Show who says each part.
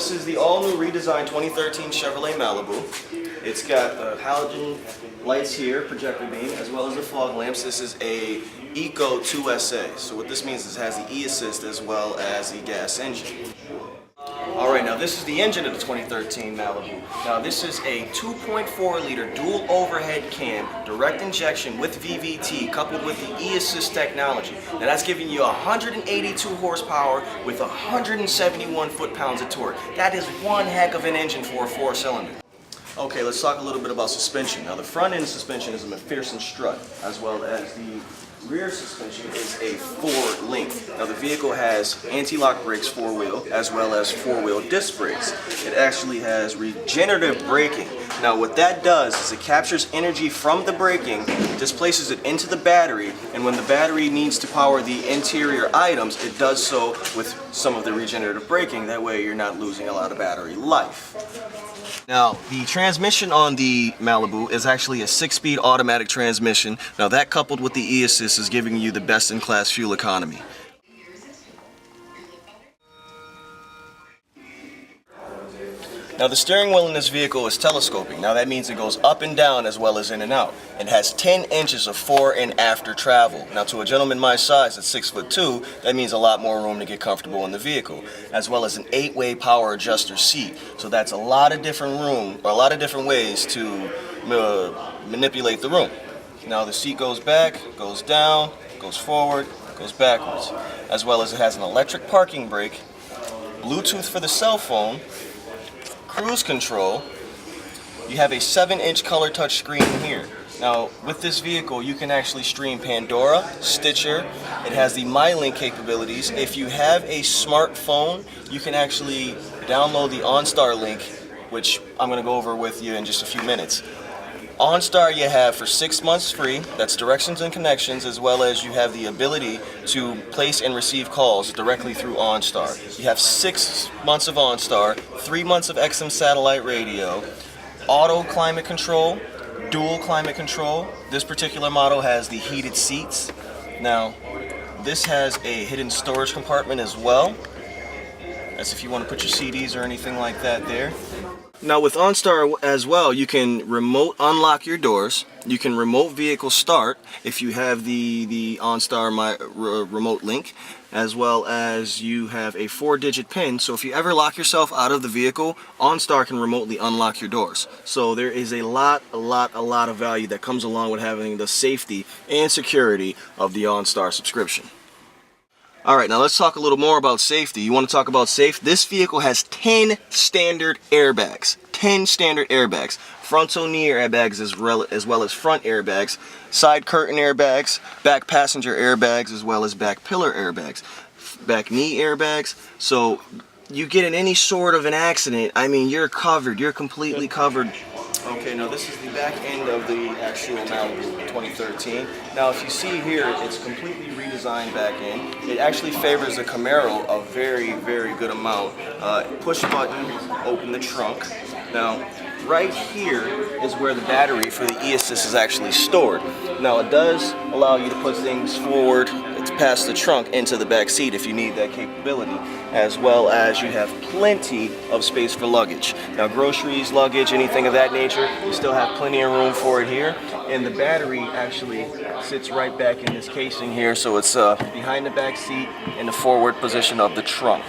Speaker 1: this is the all-new redesigned 2013 Chevrolet Malibu. It's got halogen lights here, projector beam, as well as the fog lamps. This is a Eco 2SA. So what this means is it has the e-assist as well as the gas engine. Alright, now this is the engine of the 2013 Malibu. Now this is a 2.4 liter dual overhead cam, direct injection with VVT coupled with the e-assist technology. Now that's giving you 182 horsepower with 171 foot-pounds of torque. That is one heck of an engine for a four-cylinder. Okay, let's talk a little bit about suspension. Now the front end suspension is a McPherson strut, as well as the rear suspension is a Ford link. Now the vehicle has anti-lock brakes, four-wheel, as well as four-wheel disc brakes. It actually has regenerative braking. Now what that does is it captures energy from the braking, displaces it into the battery, and when the battery needs to power the interior items, it does so with some of the regenerative braking. That way you're not losing a lot of battery life. Now, the transmission on the Malibu is actually a 6-speed automatic transmission. Now that coupled with the e-assist is giving you the best-in-class fuel economy. Now the steering wheel in this vehicle is telescoping. Now that means it goes up and down as well as in and out. It has 10 inches of fore and after travel. Now to a gentleman my size at 6'2", that means a lot more room to get comfortable in the vehicle, as well as an 8-way power adjuster seat. So that's a lot of different room, or a lot of different ways to manipulate the room. Now the seat goes back, goes down, goes forward, goes backwards, as well as it has an electric parking brake, Bluetooth for the cell phone, cruise control. You have a 7-inch color touch screen here. Now with this vehicle you can actually stream Pandora, Stitcher. It has the MyLink capabilities. If you have a smartphone, you can actually download the OnStar link, which I'm going to go over with you in just a few minutes. OnStar you have for 6 months free. That's directions and connections, as well as you have the ability to place and receive calls directly through OnStar. You have 6 months of OnStar, 3 months of XM satellite radio, auto climate control, dual climate control. This particular model has the heated seats. Now, this has a hidden storage compartment as well. That's if you want to put your CDs or anything like that there. Now with OnStar as well, you can remote unlock your doors. You can remote vehicle start if you have the OnStar remote link, as well as you have a 4-digit PIN. So if you ever lock yourself out of the vehicle, OnStar can remotely unlock your doors. So there is a lot of value that comes along with having the safety and security of the OnStar subscription. Alright, now let's talk a little more about safety. You want to talk about safe? This vehicle has 10 standard airbags. 10 standard airbags. Frontal knee airbags as well as front airbags. Side curtain airbags. Back passenger airbags as well as back pillar airbags. Back knee airbags. So you get in any sort of an accident, I mean, you're covered. You're completely covered. Okay, now this is the back end of the actual Malibu 2013. Now if you see here, it's completely redesigned back end. It actually favors the Camaro a very good amount. Push button, open the trunk. Now right here is where the battery for the e-assist is actually stored. Now it does allow you to put things forward past the trunk into the back seat if you need that capability, as well as you have plenty of space for luggage. Now groceries, luggage, anything of that nature, you still have plenty of room for it here. And the battery actually sits right back in this casing here, so it's behind the back seat in the forward position of the trunk.